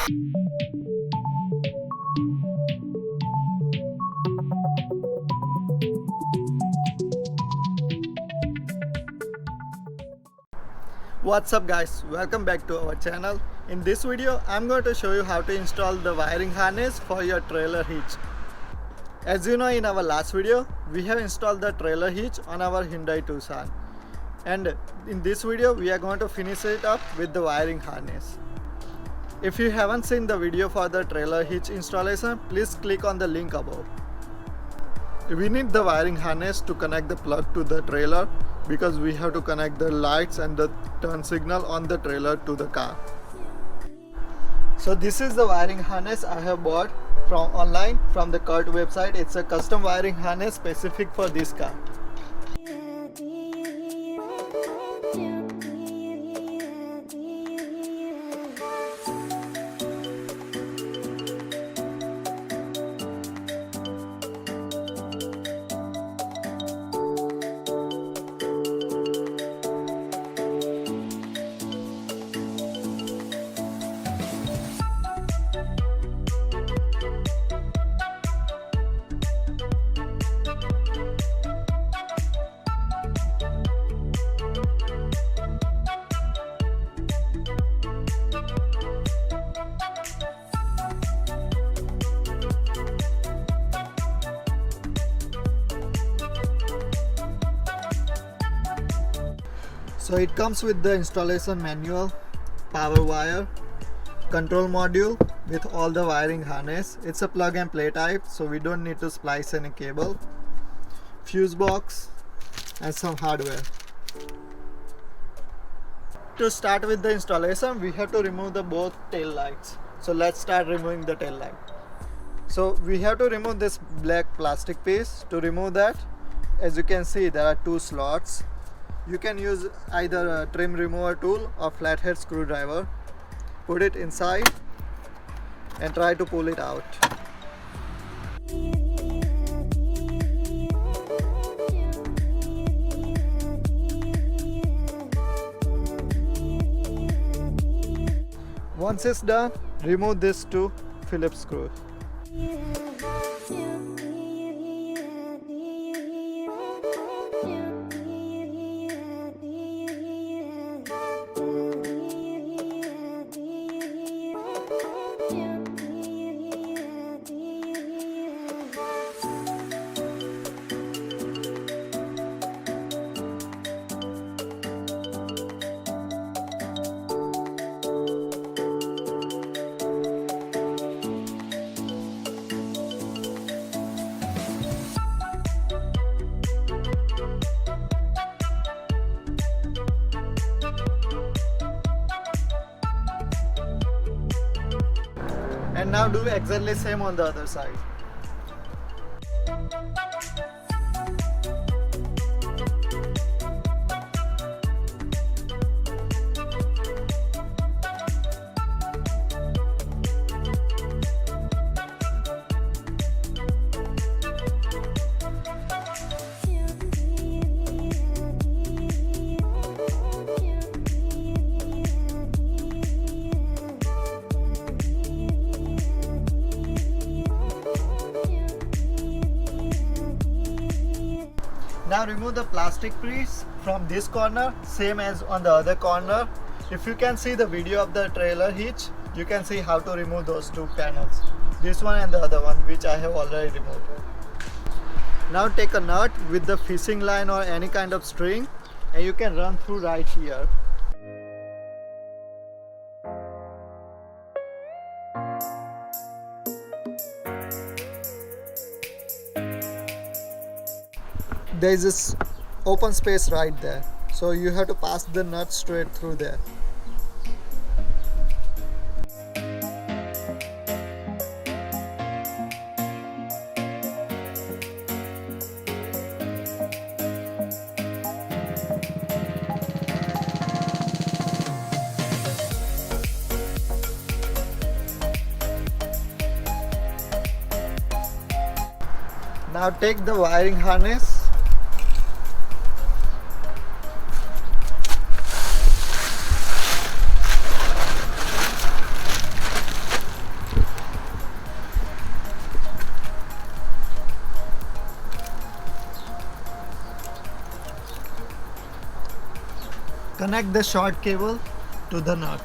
What's up guys, welcome back to our channel. In this video I'm going to show you how to install the wiring harness for your trailer hitch. As you know, in our last video we have installed the trailer hitch on our Hyundai Tucson, and in this video we are going to finish it up with the wiring harness. If you haven't seen the video for the trailer hitch installation, please click on the link above. We need the wiring harness to connect the plug to the trailer because we have to connect the lights and the turn signal on the trailer to the car. So this is the wiring harness I have bought from online from the Kurt website. It's a custom wiring harness specific for this car. So it comes with the installation manual, power wire, control module with all the wiring harness. It's a plug and play type, so we don't need to splice any cable, fuse box and some hardware. To start with the installation, we have to remove the both tail lights. So let's start removing the tail light. So we have to remove this black plastic piece. To remove that, as you can see, there are two slots. You can use either a trim remover tool or flathead screwdriver. Put it inside and try to pull it out. Once it's done, remove these two Phillips screws. And now do exactly same on the other side. Now remove the plastic piece from this corner, same as on the other corner. If you can see the video of the trailer hitch, you can see how to remove those two panels. This one and the other one, which I have already removed. Now take a nut with the fishing line or any kind of string and you can run through right here. There is this open space right there, so you have to pass the nut straight through there. Now take the wiring harness Connect the short cable to the nut.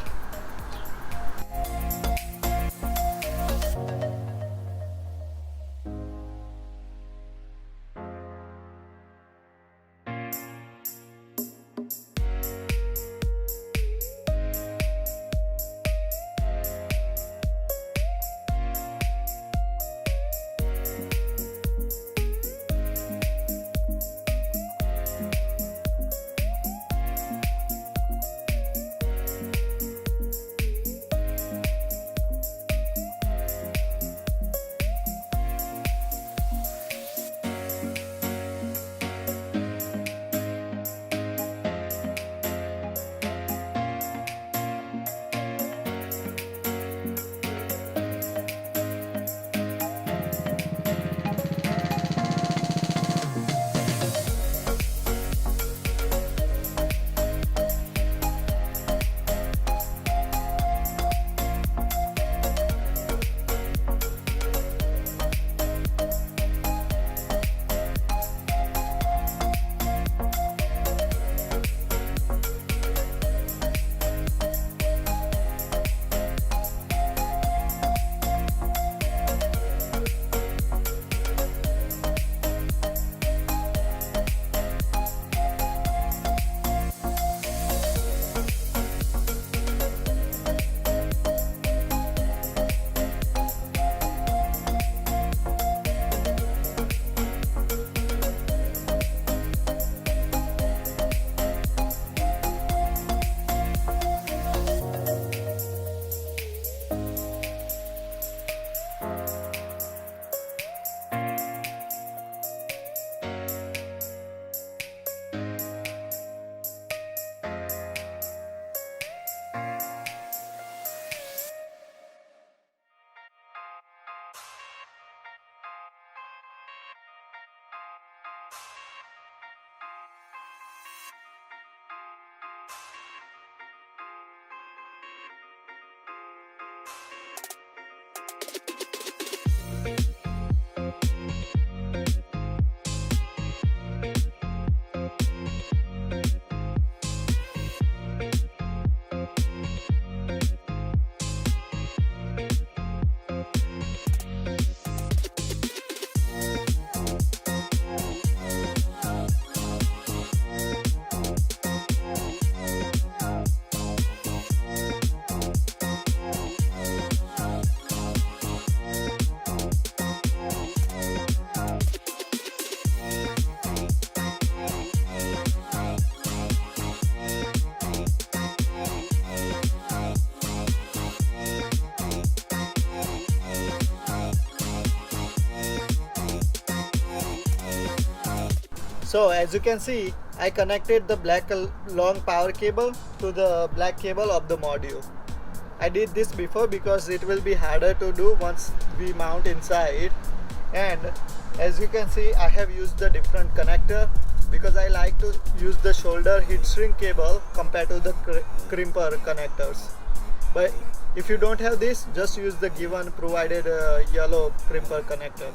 So as you can see, I connected the black long power cable to the black cable of the module. I did this before because it will be harder to do once we mount inside. And as you can see, I have used the different connector because I like to use the shoulder heat shrink cable compared to the crimper connectors. But if you don't have this, just use the given provided yellow crimper connector.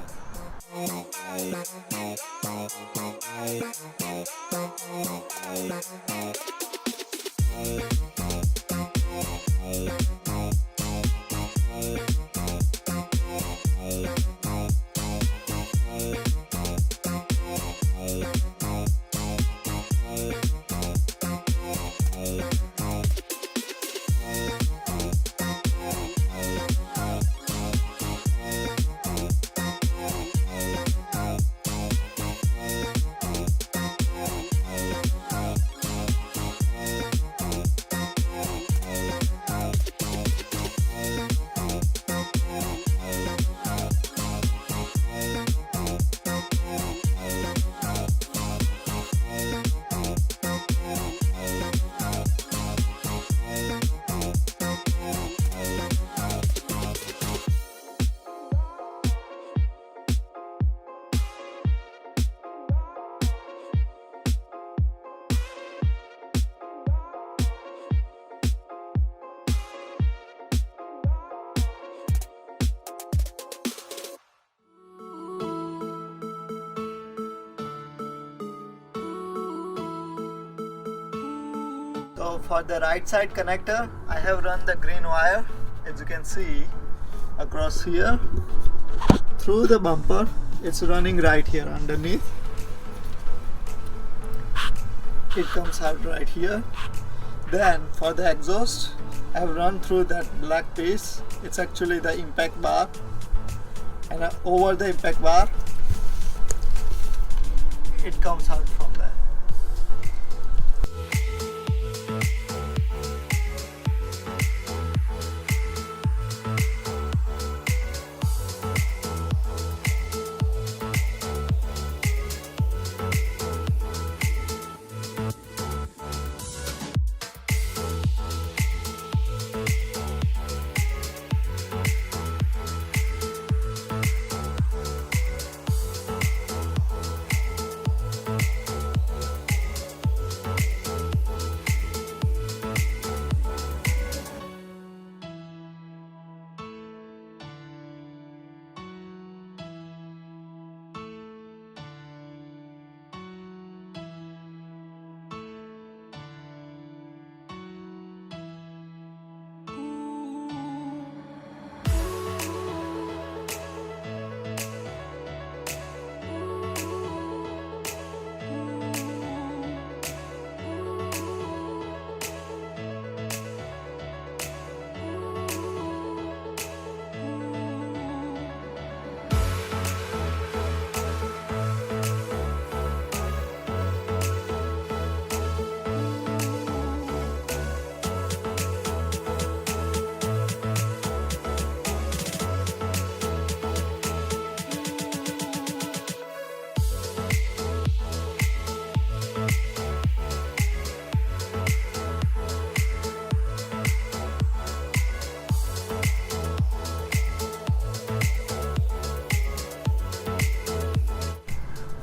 So for the right side connector, I have run the green wire, as you can see, across here through the bumper. It's running right here underneath. It comes out right here. Then for the exhaust, I've run through that black piece. It's actually the impact bar, and over the impact bar it comes out from there.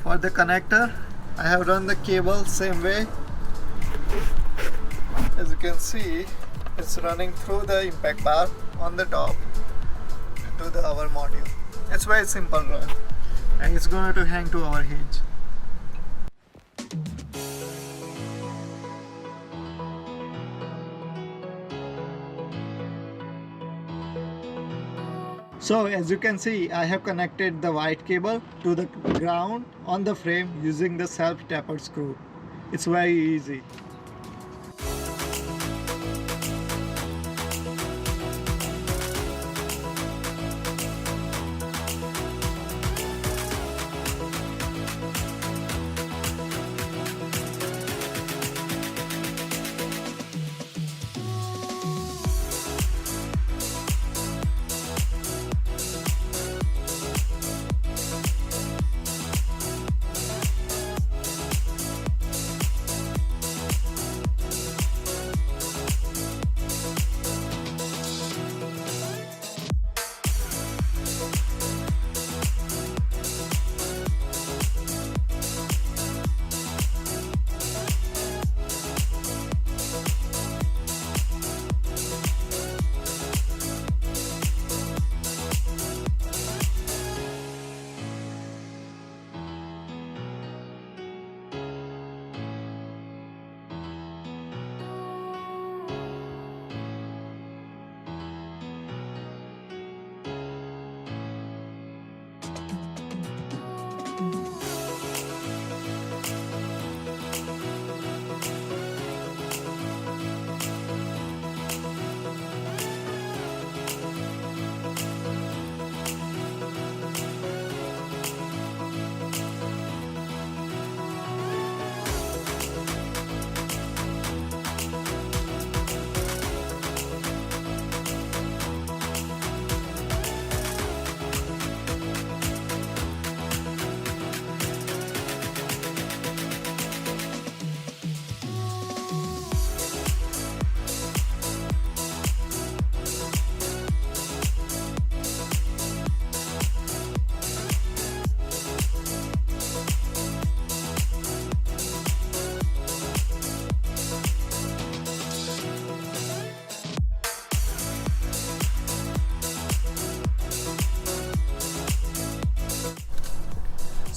For the connector, I have run the cable same way. As you can see, it's running through the impact bar on the top to the our module. It's very simple run, and it's going to hang to our hinge. So as you can see, I have connected the white cable to the ground on the frame using the self-tapered screw. It's very easy.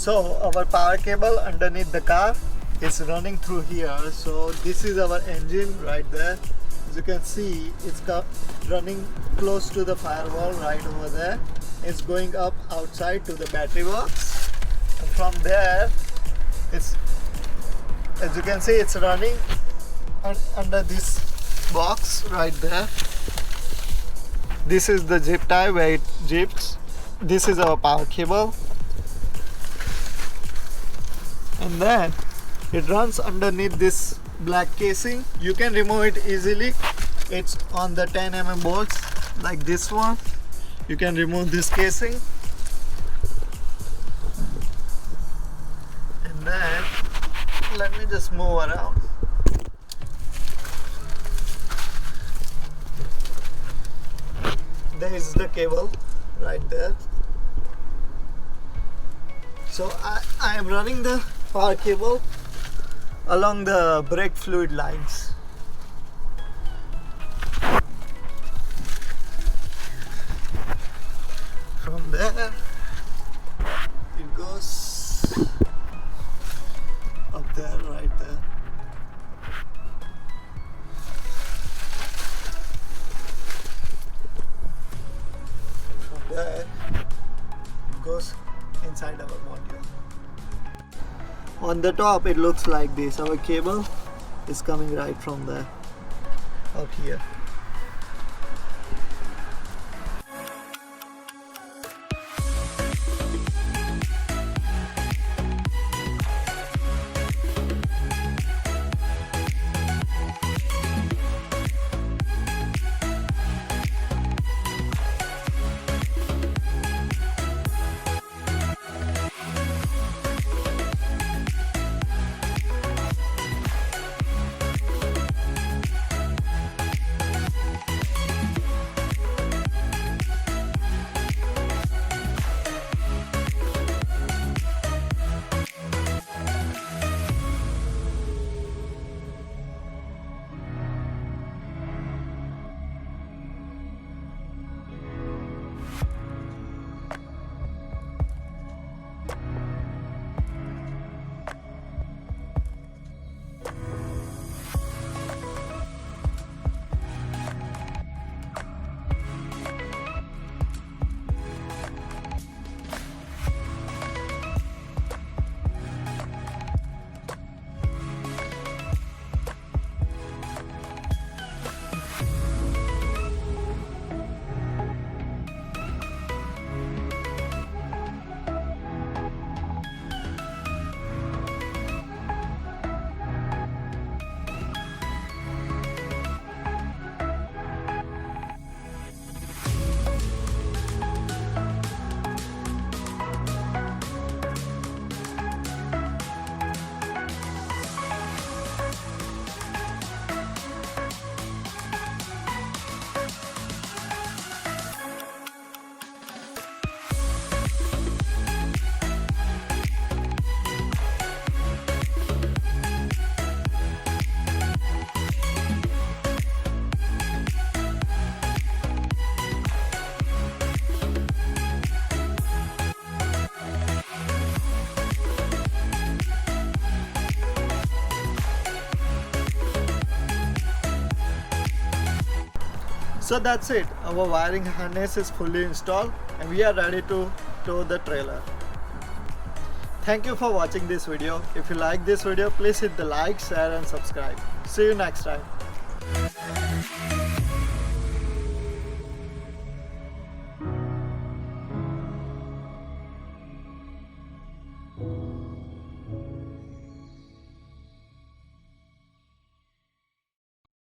So our power cable underneath the car it's running through here. So this is our engine right there. As you can see, it's running close to the firewall right over there. It's going up outside to the battery box, and from there it's, as you can see, it's running under this box right there. This is the zip tie where it zips. This is our power cable, and then it runs underneath this black casing. You can remove it easily. It's on the 10 mm bolts like this one. You can remove this casing, and then let me just move around. There is the cable right there. So I am running the power cable along the brake fluid lines. From there it goes up there, right there. From there it goes inside our module. On the top it looks like this. Our cable is coming right from there up here. So that's it. Our wiring harness is fully installed and we are ready to tow the trailer. Thank you for watching this video. If you like this video, please hit the like, share and subscribe. See you next time.